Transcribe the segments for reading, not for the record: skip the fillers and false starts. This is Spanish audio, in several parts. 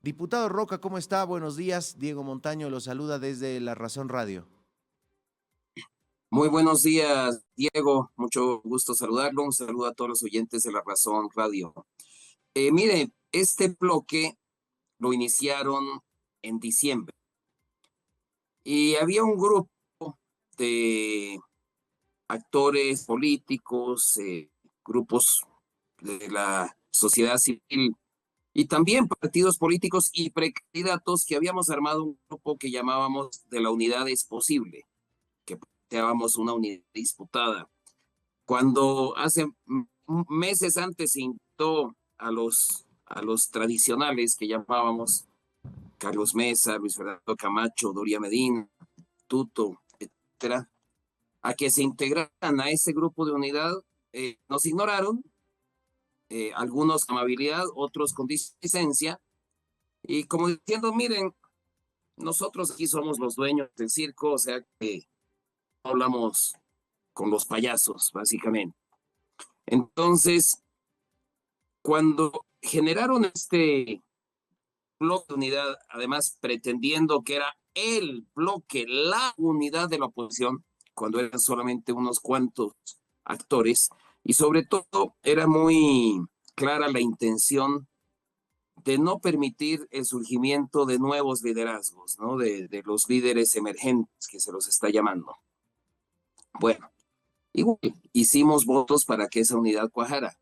Diputado Roca, ¿cómo está? Buenos días. Diego Montaño lo saluda desde La Razón Radio. Muy buenos días, Diego. Mucho gusto saludarlo. Un saludo a todos los oyentes de La Razón Radio. Mire, este bloque lo iniciaron en diciembre y había un grupo de actores políticos, grupos de la sociedad civil y también partidos políticos y precandidatos que habíamos armado un grupo que llamábamos de la unidad es posible, que planteábamos una unidad disputada. Cuando hace meses antes se invitó a los tradicionales que llamábamos Carlos Mesa, Luis Fernando Camacho, Doria Medina, Tuto, etcétera, a que se integraran a ese grupo de unidad, nos ignoraron, algunos con amabilidad, otros con displicencia, y como diciendo, miren, nosotros aquí somos los dueños del circo, o sea que no hablamos con los payasos, básicamente. Entonces, cuando generaron este bloque de unidad, además pretendiendo que era el bloque, la unidad de la oposición, cuando eran solamente unos cuantos actores, y sobre todo era muy clara la intención de no permitir el surgimiento de nuevos liderazgos, ¿no? De los líderes emergentes que se los está llamando. Bueno, igual hicimos votos para que esa unidad cuajara.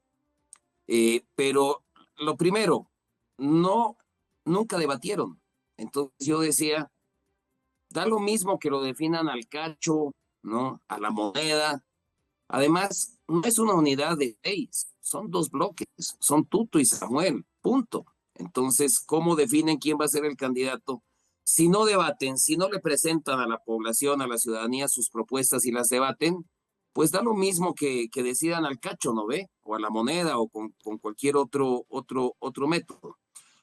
Pero lo primero, no, nunca debatieron. Entonces yo decía, da lo mismo que lo definan al cacho, ¿no? A la moneda. Además, no es una unidad de seis, son dos bloques, son Tuto y Samuel, punto. Entonces, ¿cómo definen quién va a ser el candidato? Si no debaten, si no le presentan a la población, a la ciudadanía sus propuestas y las debaten, pues da lo mismo que decidan al cacho, ¿no ve? O a la moneda o con cualquier otro método.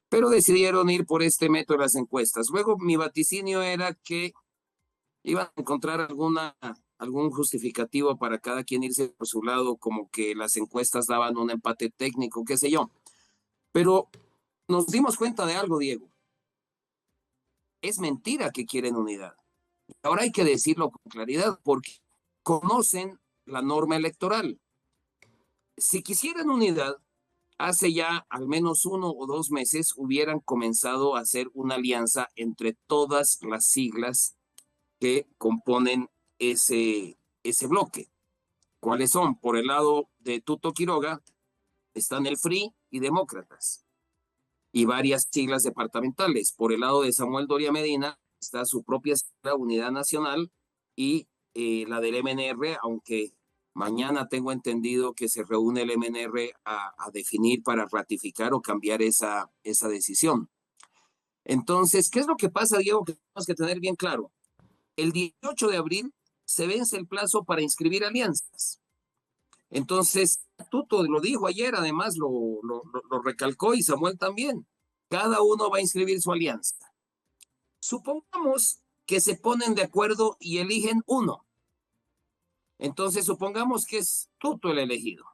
Pero decidieron ir por este método de las encuestas. Luego mi vaticinio era que iban a encontrar algún justificativo para cada quien irse por su lado, como que las encuestas daban un empate técnico, qué sé yo. Pero nos dimos cuenta de algo, Diego. Es mentira que quieren unidad. Ahora hay que decirlo con claridad porque conocen la norma electoral. Si quisieran unidad, hace ya al menos 1 o 2 meses hubieran comenzado a hacer una alianza entre todas las siglas que componen ese bloque. ¿Cuáles son? Por el lado de Tuto Quiroga están el FRI y Demócratas y varias siglas departamentales. Por el lado de Samuel Doria Medina está su propia sigla, Unidad Nacional, y la del MNR, aunque mañana tengo entendido que se reúne el MNR a definir para ratificar o cambiar esa decisión. Entonces, ¿qué es lo que pasa, Diego? Que tenemos que tener bien claro. El 18 de abril se vence el plazo para inscribir alianzas. Entonces, Tuto lo dijo ayer, además lo recalcó y Samuel también. Cada uno va a inscribir su alianza. Supongamos que se ponen de acuerdo y eligen uno. Entonces, supongamos que es Tuto el elegido.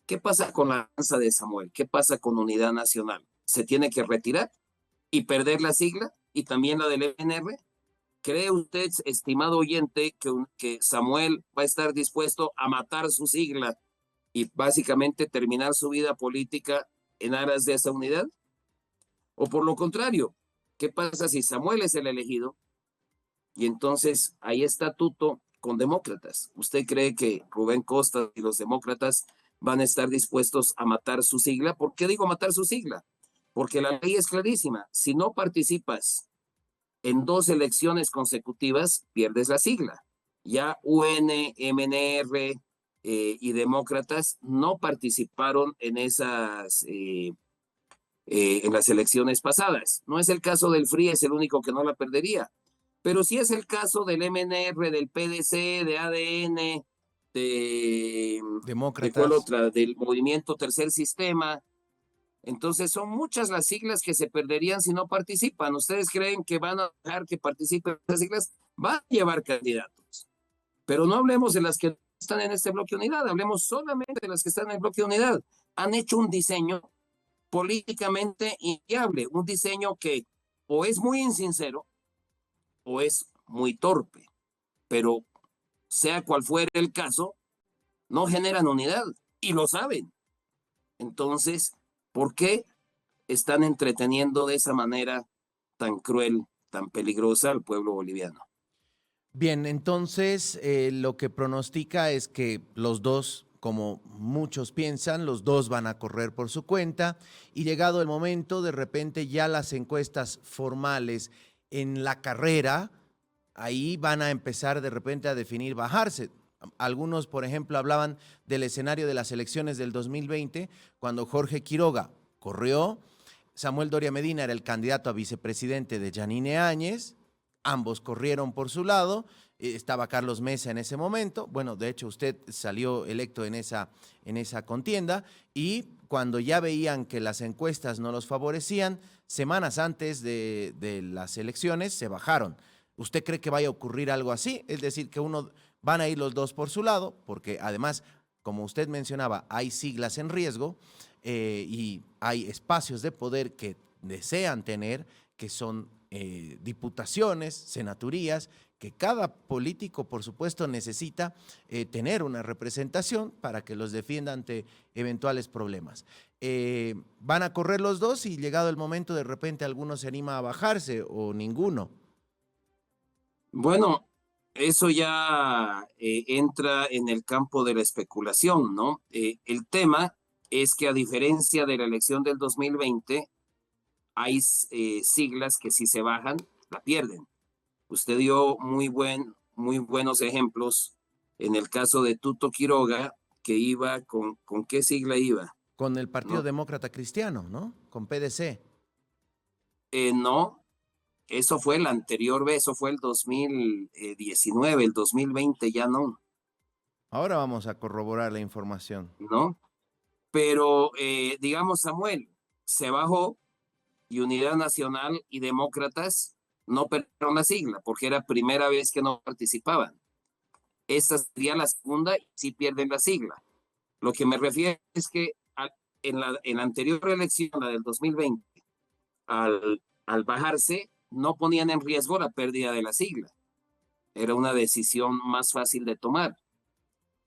¿Qué pasa con la alianza de Samuel? ¿Qué pasa con Unidad Nacional? ¿Se tiene que retirar y perder la sigla y también la del NR? ¿Cree usted, estimado oyente, que Samuel va a estar dispuesto a matar su sigla y básicamente terminar su vida política en aras de esa unidad? O por lo contrario, ¿qué pasa si Samuel es el elegido y entonces ahí está Tuto con demócratas? ¿Usted cree que Rubén Costa y los demócratas van a estar dispuestos a matar su sigla? ¿Por qué digo matar su sigla? Porque la ley es clarísima. Si no participas en 2 elecciones consecutivas, pierdes la sigla. Ya UN, MNR y demócratas no participaron en las elecciones pasadas. No es el caso del FRI, es el único que no la perdería. Pero sí es el caso del MNR, del PDC, de ADN, ¿de cuál Demócratas. otra? Del Movimiento Tercer Sistema. Entonces son muchas las siglas que se perderían si no participan. ¿Ustedes creen que van a dejar que participen las siglas? Van a llevar candidatos. Pero no hablemos de las que están en este bloque de unidad, hablemos solamente de las que están en el bloque de unidad. Han hecho un diseño políticamente inviable, un diseño que o es muy insincero o es muy torpe, pero sea cual fuera el caso, no generan unidad y lo saben. Entonces, ¿por qué están entreteniendo de esa manera tan cruel, tan peligrosa al pueblo boliviano? Bien, entonces lo que pronostica es que los dos, como muchos piensan, los dos van a correr por su cuenta y llegado el momento, de repente ya las encuestas formales en la carrera, ahí van a empezar de repente a definir bajarse. Algunos, por ejemplo, hablaban del escenario de las elecciones del 2020, cuando Jorge Quiroga corrió, Samuel Doria Medina era el candidato a vicepresidente de Yanine Áñez, ambos corrieron por su lado, estaba Carlos Mesa en ese momento, bueno, de hecho usted salió electo en esa contienda, y cuando ya veían que las encuestas no los favorecían, semanas antes de las elecciones se bajaron. ¿Usted cree que vaya a ocurrir algo así? Es decir, que van a ir los dos por su lado, porque además, como usted mencionaba, hay siglas en riesgo y hay espacios de poder que desean tener, que son diputaciones, senaturías, que cada político, por supuesto, necesita tener una representación para que los defienda ante eventuales problemas. ¿Van a correr los dos y llegado el momento de repente alguno se anima a bajarse o ninguno? Bueno, eso ya entra en el campo de la especulación, ¿no? El tema es que a diferencia de la elección del 2020, hay siglas que si se bajan, la pierden. Usted dio muy buenos ejemplos en el caso de Tuto Quiroga, que iba ¿con qué sigla iba? Con el Partido ¿No? Demócrata Cristiano, ¿no? Con PDC. No, eso fue la anterior vez, eso fue el 2019, el 2020 ya no, Ahora vamos a corroborar la información. ¿no? Pero, digamos, Samuel se bajó y Unidad Nacional y Demócratas no perdieron la sigla porque era primera vez que no participaban. Esta sería la segunda y sí pierden la sigla. Lo que me refiero es que en la anterior elección, la del 2020, al bajarse, no ponían en riesgo la pérdida de la sigla. Era una decisión más fácil de tomar.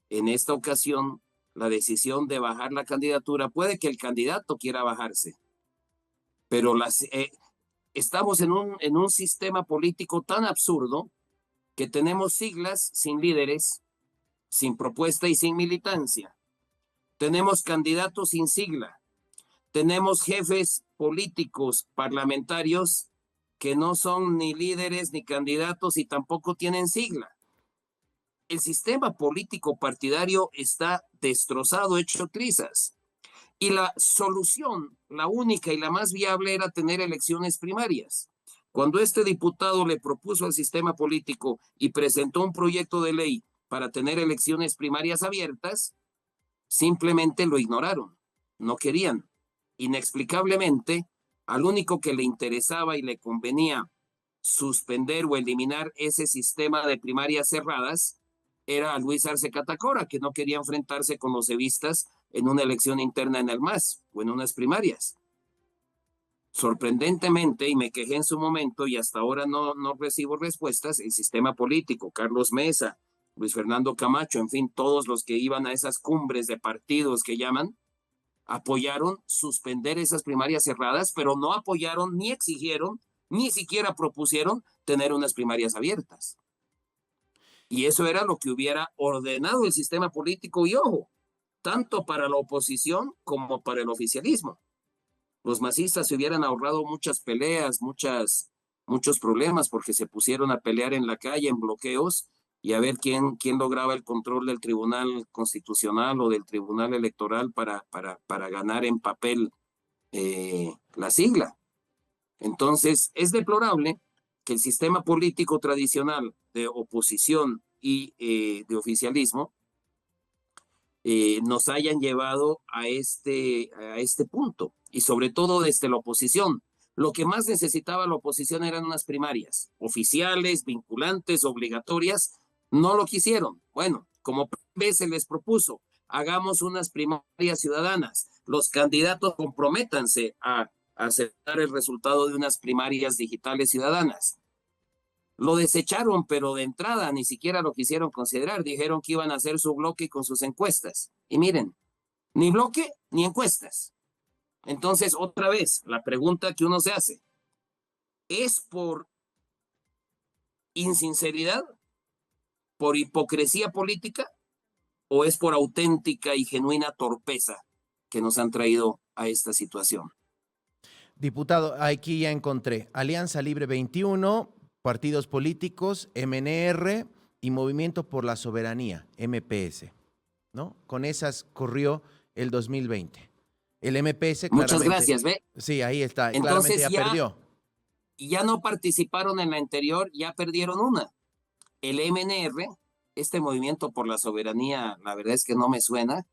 En esta ocasión, la decisión de bajar la candidatura, puede que el candidato quiera bajarse, pero estamos en un sistema político tan absurdo que tenemos siglas sin líderes, sin propuesta y sin militancia. Tenemos candidatos sin sigla. Tenemos jefes políticos, parlamentarios, que no son ni líderes ni candidatos y tampoco tienen sigla. El sistema político partidario está destrozado, hecho trizas. Y la solución, la única y la más viable, era tener elecciones primarias. Cuando este diputado le propuso al sistema político y presentó un proyecto de ley para tener elecciones primarias abiertas, simplemente lo ignoraron, no querían. Inexplicablemente, al único que le interesaba y le convenía suspender o eliminar ese sistema de primarias cerradas era a Luis Arce Catacora, que no quería enfrentarse con los evistas en una elección interna en el MAS o en unas primarias. Sorprendentemente, y me quejé en su momento y hasta ahora no recibo respuestas, el sistema político, Carlos Mesa, Luis Fernando Camacho, en fin, todos los que iban a esas cumbres de partidos que llaman, apoyaron suspender esas primarias cerradas, pero no apoyaron ni exigieron, ni siquiera propusieron tener unas primarias abiertas. Y eso era lo que hubiera ordenado el sistema político y ojo, tanto para la oposición como para el oficialismo. Los masistas se hubieran ahorrado muchas peleas, muchos problemas porque se pusieron a pelear en la calle, en bloqueos, y a ver quién lograba el control del Tribunal Constitucional o del Tribunal Electoral para ganar en papel la sigla. Entonces, es deplorable que el sistema político tradicional de oposición y de oficialismo nos hayan llevado a este punto, y sobre todo desde la oposición. Lo que más necesitaba la oposición eran unas primarias, oficiales, vinculantes, obligatorias. No lo quisieron. Bueno, como se les propuso, hagamos unas primarias ciudadanas. los candidatos comprométanse a aceptar el resultado de unas primarias digitales ciudadanas. Lo desecharon, pero de entrada ni siquiera lo quisieron considerar. Dijeron que iban a hacer su bloque con sus encuestas. Y miren, ni bloque ni encuestas. Entonces, otra vez, la pregunta que uno se hace, ¿es por insinceridad, por hipocresía política o es por auténtica y genuina torpeza que nos han traído a esta situación? Diputado, aquí ya encontré Alianza Libre 21, partidos políticos, MNR y Movimiento por la Soberanía, MPS, ¿no? Con esas corrió el 2020. El MPS claramente... Muchas gracias, ¿ve? Sí, ahí está, Entonces claramente ya perdió. Ya no participaron en la anterior, ya perdieron una. El MNR, este Movimiento por la Soberanía, la verdad es que no me suena,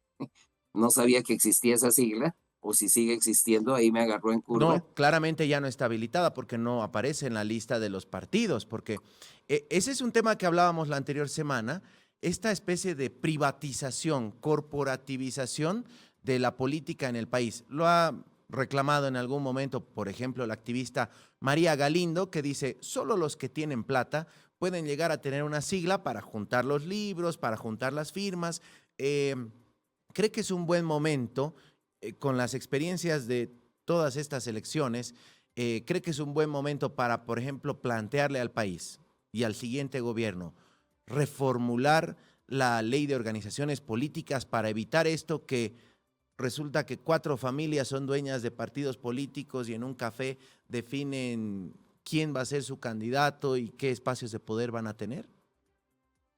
no sabía que existía esa sigla, o si sigue existiendo, ahí me agarró en curva. No, claramente ya no está habilitada porque no aparece en la lista de los partidos, porque ese es un tema que hablábamos la anterior semana, esta especie de privatización, corporativización de la política en el país. Lo ha reclamado en algún momento, por ejemplo, la activista María Galindo, que dice, solo los que tienen plata pueden llegar a tener una sigla para juntar los libros, para juntar las firmas. ¿Cree que es un buen momento, con las experiencias de todas estas elecciones, cree que es un buen momento para, por ejemplo, plantearle al país y al siguiente gobierno reformular la ley de organizaciones políticas para evitar esto que resulta que 4 familias son dueñas de partidos políticos y en un café definen quién va a ser su candidato y qué espacios de poder van a tener?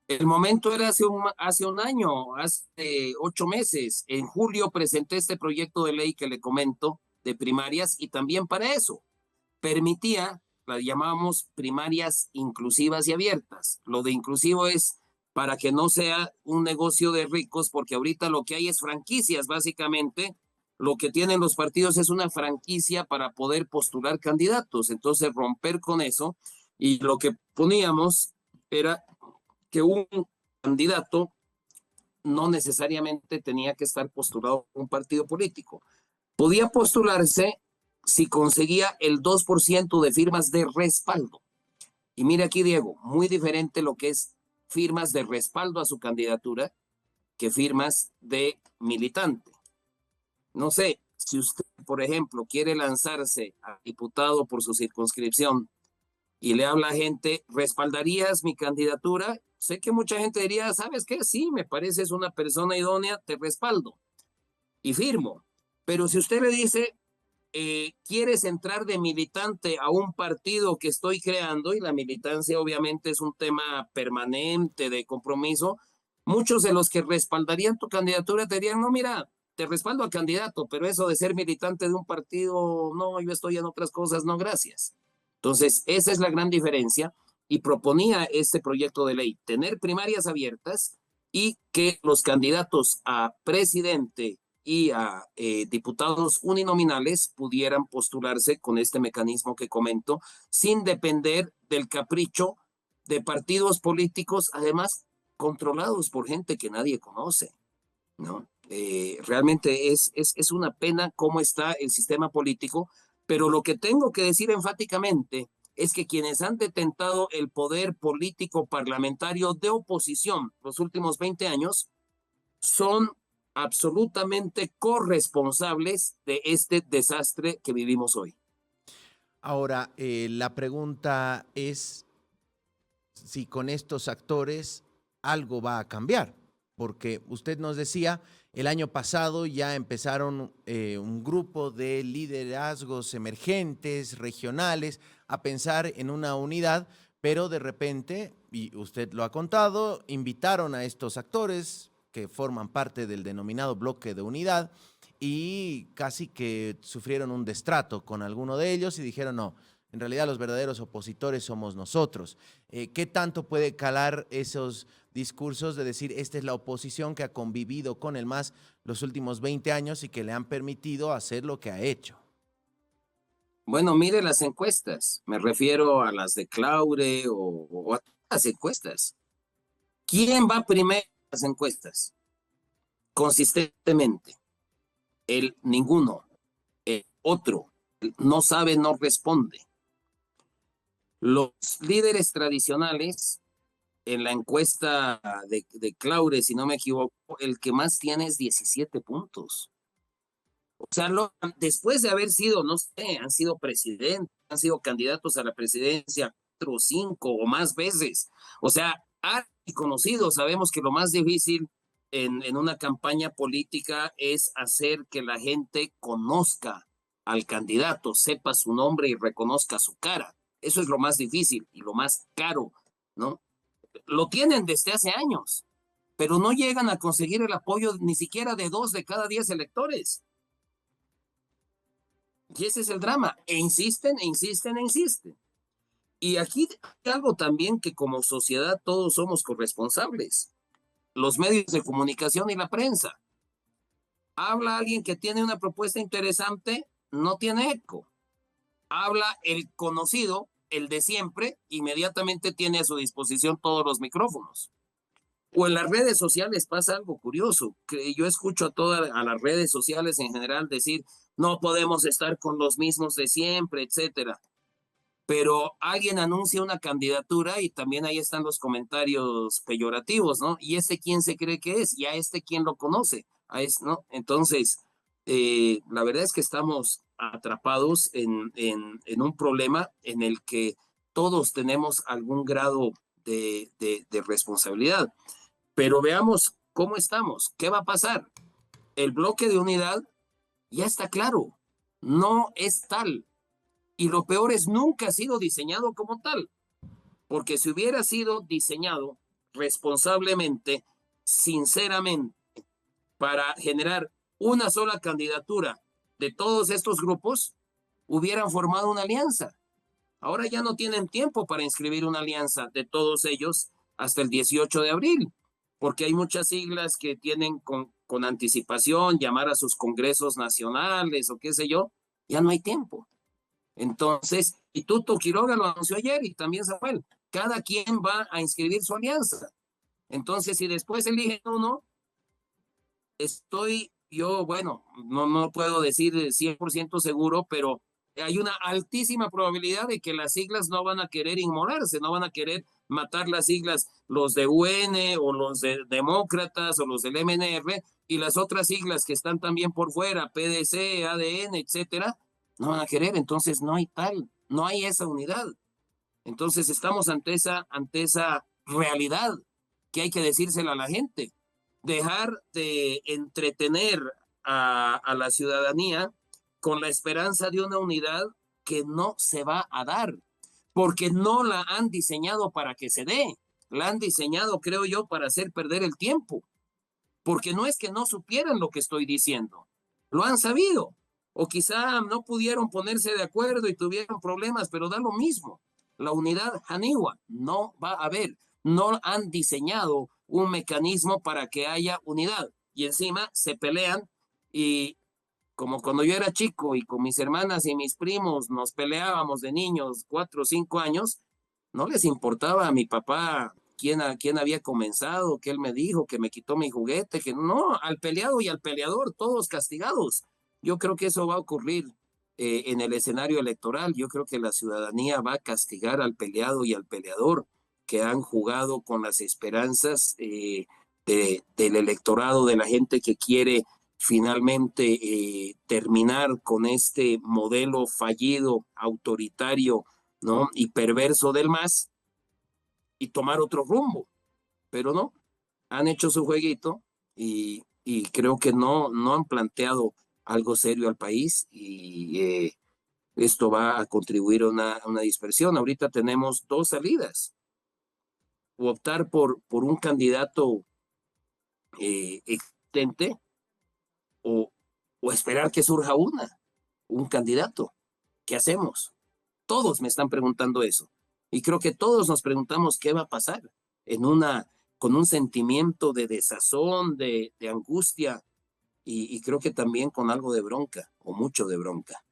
El momento era hace un año, hace 8 meses. En julio presenté este proyecto de ley que le comento de primarias y también para eso permitía, la llamábamos primarias inclusivas y abiertas. Lo de inclusivo es para que no sea un negocio de ricos, porque ahorita lo que hay es franquicias, básicamente. Lo que tienen los partidos es una franquicia para poder postular candidatos. Entonces, romper con eso. Y lo que poníamos era que un candidato no necesariamente tenía que estar postulado a un partido político. Podía postularse si conseguía el 2% de firmas de respaldo. Y mire aquí, Diego, muy diferente lo que es firmas de respaldo a su candidatura que firmas de militante. No sé, si usted, por ejemplo, quiere lanzarse a diputado por su circunscripción y le habla a gente, ¿respaldarías mi candidatura? Sé que mucha gente diría, ¿sabes qué? Sí, me pareces una persona idónea, te respaldo y firmo. Pero si usted le dice, ¿quieres entrar de militante a un partido que estoy creando? Y la militancia obviamente es un tema permanente de compromiso. Muchos de los que respaldarían tu candidatura te dirían, no, mira, te respaldo al candidato, pero eso de ser militante de un partido, no, yo estoy en otras cosas, no, gracias. Entonces, esa es la gran diferencia y proponía este proyecto de ley, tener primarias abiertas y que los candidatos a presidente y a diputados uninominales pudieran postularse con este mecanismo que comento, sin depender del capricho de partidos políticos, además controlados por gente que nadie conoce, ¿no? Realmente es una pena cómo está el sistema político, pero lo que tengo que decir enfáticamente es que quienes han detentado el poder político parlamentario de oposición los últimos 20 años son absolutamente corresponsables de este desastre que vivimos hoy. Ahora, la pregunta es si con estos actores algo va a cambiar, porque usted nos decía, el año pasado ya empezaron un grupo de liderazgos emergentes, regionales, a pensar en una unidad, pero de repente, y usted lo ha contado, invitaron a estos actores que forman parte del denominado bloque de unidad y casi que sufrieron un destrato con alguno de ellos y dijeron no, en realidad los verdaderos opositores somos nosotros. ¿Qué tanto puede calar esos discursos de decir esta es la oposición que ha convivido con el MAS los últimos 20 años y que le han permitido hacer lo que ha hecho? Bueno, mire las encuestas, me refiero a las de Claure o a las encuestas. ¿Quién va primero en las encuestas? Consistentemente. Ninguno. Otro, no sabe, no responde. Los líderes tradicionales, en la encuesta de Claure, si no me equivoco, el que más tiene es 17 puntos. O sea, después de haber sido, no sé, han sido presidentes, han sido candidatos a la presidencia 4, 5 o más veces. O sea, conocidos, sabemos que lo más difícil en una campaña política es hacer que la gente conozca al candidato, sepa su nombre y reconozca su cara. Eso es lo más difícil y lo más caro, ¿no? Lo tienen desde hace años, pero no llegan a conseguir el apoyo ni siquiera de 2 de cada 10 electores. Y ese es el drama. E insisten, e insisten, e insisten. Y aquí hay algo también que como sociedad todos somos corresponsables. Los medios de comunicación y la prensa. Habla alguien que tiene una propuesta interesante, no tiene eco. Habla el conocido, el de siempre, inmediatamente tiene a su disposición todos los micrófonos. O en las redes sociales pasa algo curioso, que yo escucho a las redes sociales en general decir, no podemos estar con los mismos de siempre, etcétera. Pero alguien anuncia una candidatura y también ahí están los comentarios peyorativos, ¿no? ¿Y este quién se cree que es? ¿Y a este quién lo conoce? ¿No? Entonces, la verdad es que estamos atrapados en un problema en el que todos tenemos algún grado de responsabilidad. Pero veamos cómo estamos, qué va a pasar. El bloque de unidad ya está claro, no es tal. Y lo peor es, nunca ha sido diseñado como tal, porque si hubiera sido diseñado responsablemente, sinceramente, para generar una sola candidatura de todos estos grupos, hubieran formado una alianza. Ahora ya no tienen tiempo para inscribir una alianza de todos ellos hasta el 18 de abril, porque hay muchas siglas que tienen con anticipación, llamar a sus congresos nacionales o qué sé yo, ya no hay tiempo. Entonces, y Tuto Quiroga lo anunció ayer y también Samuel, cada quien va a inscribir su alianza. Entonces, si después eligen uno, bueno, no puedo decir 100% seguro, pero hay una altísima probabilidad de que las siglas no van a querer inmolarse, no van a querer matar las siglas los de UN o los de Demócratas o los del MNR y las otras siglas que están también por fuera, PDC, ADN, etcétera, no van a querer. Entonces no hay no hay esa unidad. Entonces estamos ante esa realidad que hay que decírsela a la gente. Dejar de entretener a la ciudadanía con la esperanza de una unidad que no se va a dar, porque no la han diseñado para que se dé, la han diseñado, creo yo, para hacer perder el tiempo, porque no es que no supieran lo que estoy diciendo, lo han sabido, o quizá no pudieron ponerse de acuerdo y tuvieron problemas, pero da lo mismo. La unidad Haniwa no va a haber, no han diseñado un mecanismo para que haya unidad y encima se pelean y como cuando yo era chico y con mis hermanas y mis primos nos peleábamos de niños 4 o 5 años, no les importaba a mi papá quién había comenzado, que él me dijo, que me quitó mi juguete, que no, al peleado y al peleador, todos castigados. Yo creo que eso va a ocurrir en el escenario electoral. Yo creo que la ciudadanía va a castigar al peleado y al peleador que han jugado con las esperanzas del electorado, de la gente que quiere finalmente terminar con este modelo fallido, autoritario, ¿no? Y perverso del MAS y tomar otro rumbo. Pero no, han hecho su jueguito y creo que no han planteado algo serio al país y esto va a contribuir a una dispersión. Ahorita tenemos dos salidas. O optar por un candidato existente o, o esperar que surja un candidato. ¿Qué hacemos? Todos me están preguntando eso. Y creo que todos nos preguntamos qué va a pasar con un sentimiento de desazón, de angustia y creo que también con algo de bronca o mucho de bronca.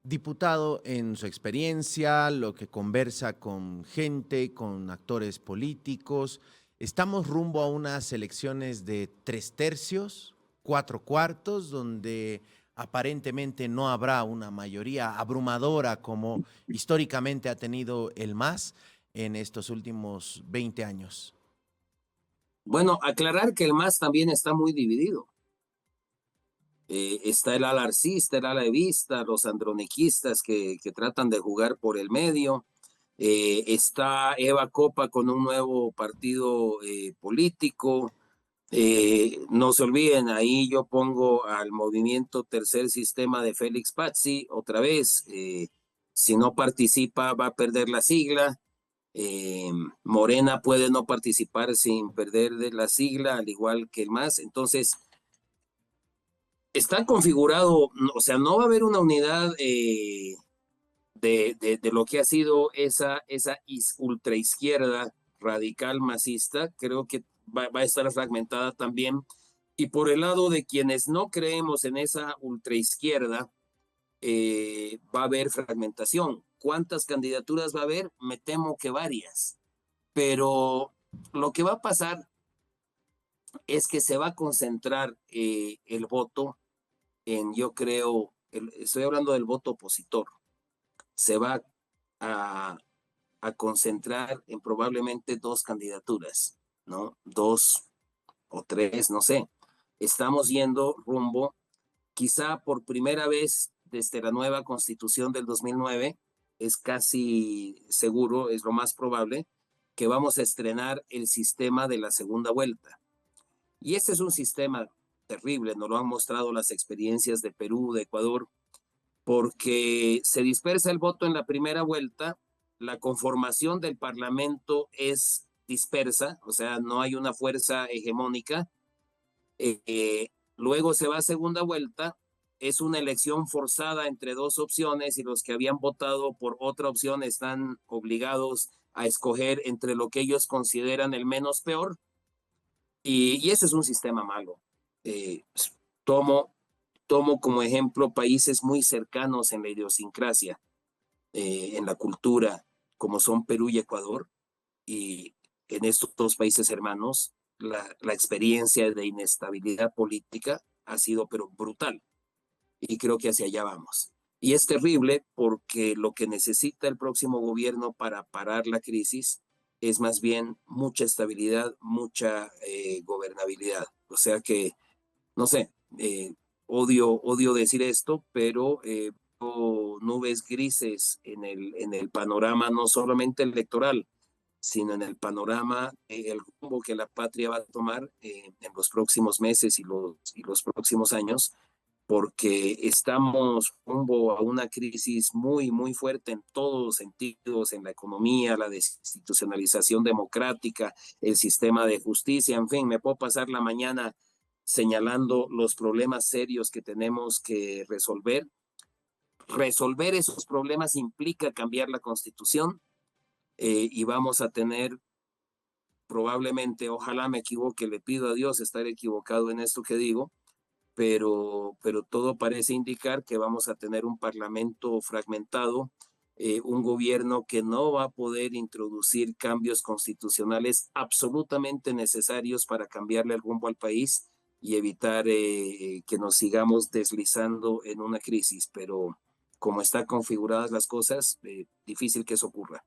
Diputado, en su experiencia, lo que conversa con gente, con actores políticos, ¿estamos rumbo a unas elecciones de 3/3? 4/4, donde aparentemente no habrá una mayoría abrumadora como históricamente ha tenido el MAS en estos últimos 20 años. Bueno, aclarar que el MAS también está muy dividido. Está el ala arcista, el ala evista, los androniquistas que tratan de jugar por el medio. Está Eva Copa con un nuevo partido político. No se olviden, ahí yo pongo al movimiento Tercer Sistema de Félix Pazzi otra vez. Si no participa, va a perder la sigla. Morena puede no participar sin perder de la sigla, al igual que el MAS. Entonces, está configurado, o sea, no va a haber una unidad de lo que ha sido esa ultraizquierda radical masista. Creo que va a estar fragmentada también. Y por el lado de quienes no creemos en esa ultraizquierda, va a haber fragmentación. ¿Cuántas candidaturas va a haber? Me temo que varias. Pero lo que va a pasar es que se va a concentrar el voto yo creo, estoy hablando del voto opositor, se va a, a concentrar en probablemente dos candidaturas, ¿no? Dos o tres, no sé. Estamos yendo rumbo, quizá por primera vez desde la nueva constitución del 2009, es casi seguro, es lo más probable, que vamos a estrenar el sistema de la segunda vuelta. Y este es un sistema terrible, nos lo han mostrado las experiencias de Perú, de Ecuador, porque se dispersa el voto en la primera vuelta, la conformación del Parlamento es dispersa, o sea, no hay una fuerza hegemónica. Luego se va a segunda vuelta, es una elección forzada entre dos opciones y los que habían votado por otra opción están obligados a escoger entre lo que ellos consideran el menos peor. Y ese es un sistema malo. Tomo, tomo como ejemplo países muy cercanos en la idiosincrasia, en la cultura, como son Perú y Ecuador, y en estos dos países hermanos, la experiencia de inestabilidad política ha sido pero brutal, y creo que hacia allá vamos. Y es terrible porque lo que necesita el próximo gobierno para parar la crisis es más bien mucha estabilidad, mucha gobernabilidad. O sea que, no sé, odio decir esto, pero nubes grises en el panorama no solamente electoral, sino en el panorama, el rumbo que la patria va a tomar en los próximos meses y los próximos años, porque estamos rumbo a una crisis muy, muy fuerte en todos los sentidos, en la economía, la desinstitucionalización democrática, el sistema de justicia, en fin, me puedo pasar la mañana señalando los problemas serios que tenemos que resolver. Resolver esos problemas implica cambiar la Constitución y vamos a tener probablemente, ojalá me equivoque, le pido a Dios estar equivocado en esto que digo, pero todo parece indicar que vamos a tener un parlamento fragmentado, un gobierno que no va a poder introducir cambios constitucionales absolutamente necesarios para cambiarle el rumbo al país y evitar que nos sigamos deslizando en una crisis, pero como están configuradas las cosas, difícil que eso ocurra.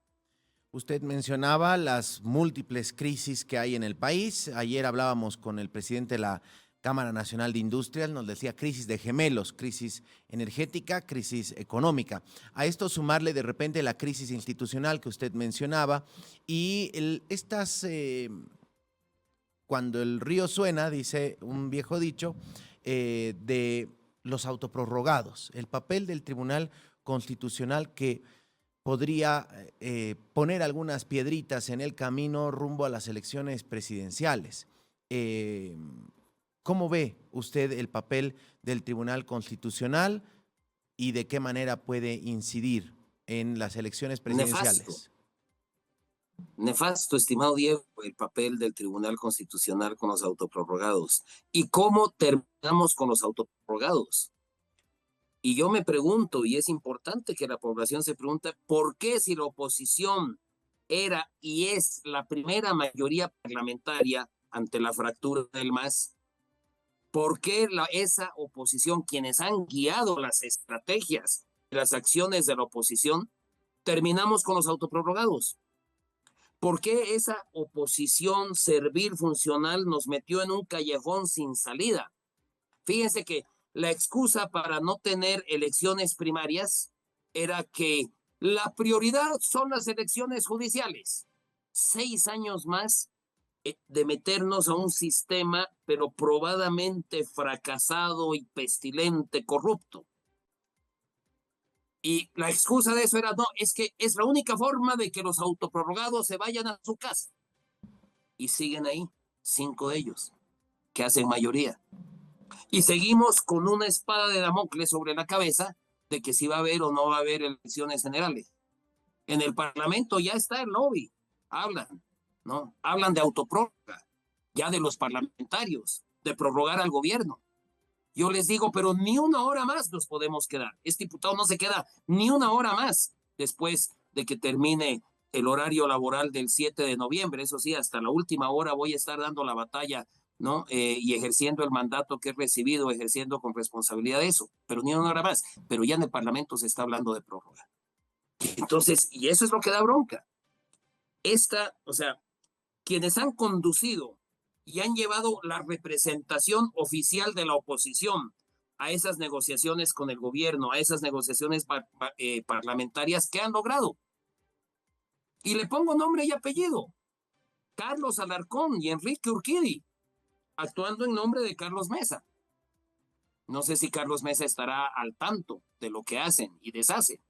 Usted mencionaba las múltiples crisis que hay en el país. Ayer hablábamos con el presidente de la Cámara Nacional de Industrias, nos decía crisis de gemelos, crisis energética, crisis económica. A esto sumarle de repente la crisis institucional que usted mencionaba y cuando el río suena, dice un viejo dicho, de los autoprorrogados, el papel del Tribunal Constitucional que podría poner algunas piedritas en el camino rumbo a las elecciones presidenciales. ¿Cómo ve usted el papel del Tribunal Constitucional y de qué manera puede incidir en las elecciones presidenciales? Nefasto, estimado Diego, el papel del Tribunal Constitucional con los autoprorrogados. ¿Y cómo terminamos con los autoprorrogados? Y yo me pregunto, y es importante que la población se pregunte, ¿por qué si la oposición era y es la primera mayoría parlamentaria ante la fractura del MAS, ¿Por qué esa oposición, quienes han guiado las estrategias, las acciones de la oposición, terminamos con los autoprorrogados? ¿Por qué esa oposición servil funcional nos metió en un callejón sin salida? Fíjense que la excusa para no tener elecciones primarias era que la prioridad son las elecciones judiciales. 6 años más de meternos a un sistema, pero probadamente fracasado y pestilente, corrupto. Y la excusa de eso era, no, es que es la única forma de que los autoprorrogados se vayan a su casa. Y siguen ahí, 5 de ellos, que hacen mayoría. Y seguimos con una espada de Damocles sobre la cabeza de que si va a haber o no va a haber elecciones generales. En el Parlamento ya está el lobby, hablan, ¿no? Hablan de autoprórroga, ya de los parlamentarios, de prorrogar al gobierno. Yo les digo, pero ni una hora más nos podemos quedar. Este diputado no se queda ni una hora más después de que termine el horario laboral del 7 de noviembre. Eso sí, hasta la última hora voy a estar dando la batalla, ¿no? Y ejerciendo el mandato que he recibido, ejerciendo con responsabilidad eso, pero ni una hora más. Pero ya en el Parlamento se está hablando de prórroga. Entonces, y eso es lo que da bronca. O sea, quienes han conducido y han llevado la representación oficial de la oposición a esas negociaciones con el gobierno, a esas negociaciones parlamentarias que han logrado. Y le pongo nombre y apellido. Carlos Alarcón y Enrique Urquidi, actuando en nombre de Carlos Mesa. No sé si Carlos Mesa estará al tanto de lo que hacen y deshacen.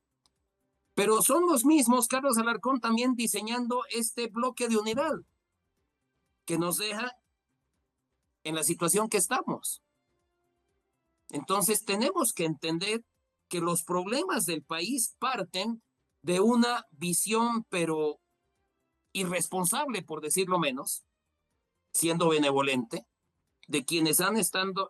Pero son los mismos, Carlos Alarcón también diseñando este bloque de unidad que nos deja en la situación que estamos. Entonces tenemos que entender que los problemas del país parten de una visión, pero irresponsable, por decirlo menos, siendo benevolente, de quienes han estado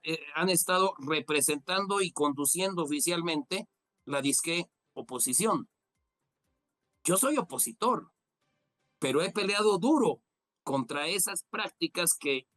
representando y conduciendo oficialmente la disque oposición. Yo soy opositor, pero he peleado duro contra esas prácticas que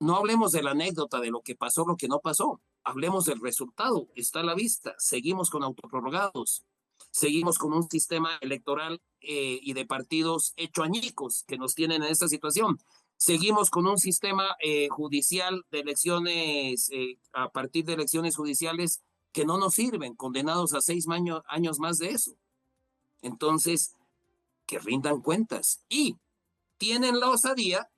no hablemos de la anécdota, de lo que pasó, lo que no pasó. Hablemos del resultado, está a la vista. Seguimos con autoprorrogados, seguimos con un sistema electoral y de partidos hecho añicos que nos tienen en esta situación. Seguimos con un sistema judicial de elecciones, a partir de elecciones judiciales que no nos sirven, condenados a 6 años más de eso. Entonces, que rindan cuentas y tienen la osadía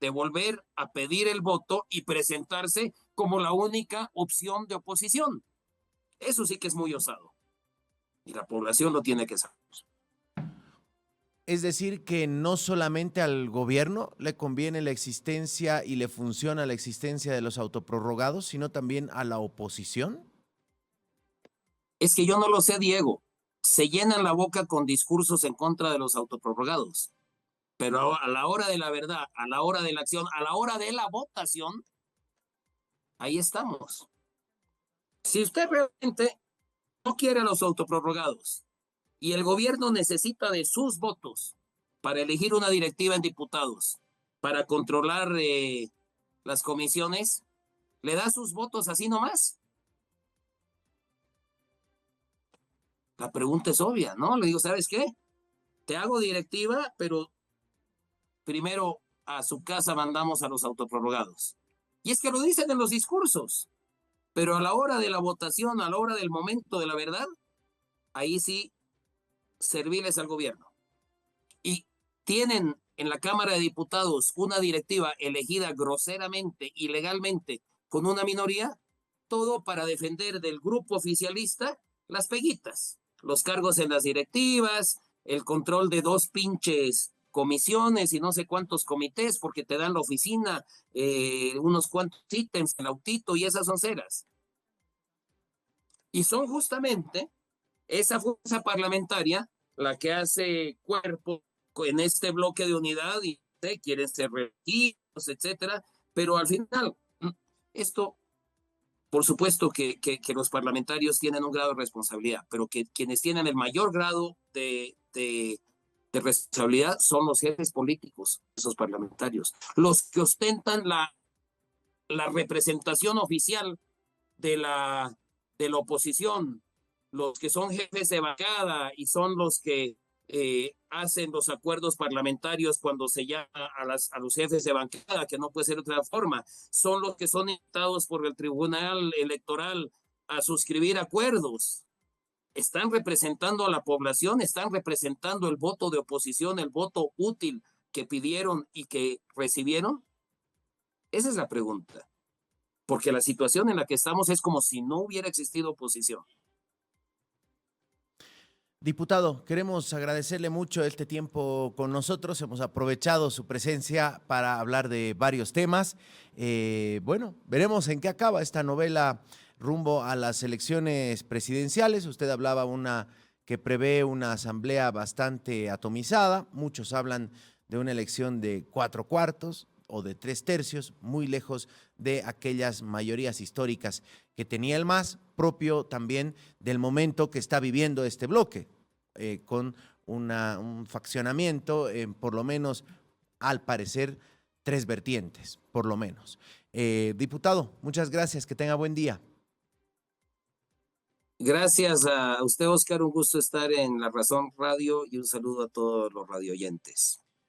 de volver a pedir el voto y presentarse como la única opción de oposición. Eso sí que es muy osado. Y la población lo tiene que saber. Es decir, que no solamente al gobierno le conviene la existencia y le funciona la existencia de los autoprorrogados, sino también a la oposición. Es que yo no lo sé, Diego. Se llenan la boca con discursos en contra de los autoprorrogados. Pero a la hora de la verdad, a la hora de la acción, a la hora de la votación, ahí estamos. Si usted realmente no quiere a los autoprorrogados y el gobierno necesita de sus votos para elegir una directiva en diputados, para controlar las comisiones, ¿le da sus votos así nomás? La pregunta es obvia, ¿no? Le digo, ¿sabes qué? Te hago directiva, pero primero a su casa mandamos a los autoprorrogados. Y es que lo dicen en los discursos, pero a la hora de la votación, a la hora del momento de la verdad, ahí sí, serviles al gobierno. Y tienen en la Cámara de Diputados una directiva elegida groseramente, ilegalmente, con una minoría, todo para defender del grupo oficialista las peguitas, los cargos en las directivas, el control de 2 pinches comisiones y no sé cuántos comités porque te dan la oficina, unos cuantos ítems, el autito y esas onceras. Y son justamente esa fuerza parlamentaria la que hace cuerpo en este bloque de unidad y quieren ser reelegidos, etcétera, pero al final, esto, por supuesto que los parlamentarios tienen un grado de responsabilidad, pero que quienes tienen el mayor grado de responsabilidad son los jefes políticos, esos parlamentarios, los que ostentan la la representación oficial de la oposición, los que son jefes de bancada y son los que hacen los acuerdos parlamentarios cuando se llama a los jefes de bancada, que no puede ser de otra forma, son los que son invitados por el Tribunal Electoral a suscribir acuerdos. Están representando a la población, están representando el voto de oposición, el voto útil que pidieron y que recibieron. Esa es la pregunta, porque la situación en la que estamos es como si no hubiera existido oposición. Diputado, queremos agradecerle mucho este tiempo con nosotros. Hemos aprovechado su presencia para hablar de varios temas. Bueno, veremos en qué acaba esta novela rumbo a las elecciones presidenciales. Usted hablaba que prevé una asamblea bastante atomizada. Muchos hablan de una elección de 4/4 o de 3/3, muy lejos de aquellas mayorías históricas que tenía el MAS, propio también del momento que está viviendo este bloque, con un faccionamiento en por lo menos, al parecer, 3 vertientes, por lo menos. Diputado, muchas gracias, que tenga buen día. Gracias a usted, Oscar, un gusto estar en La Razón Radio y un saludo a todos los radioyentes.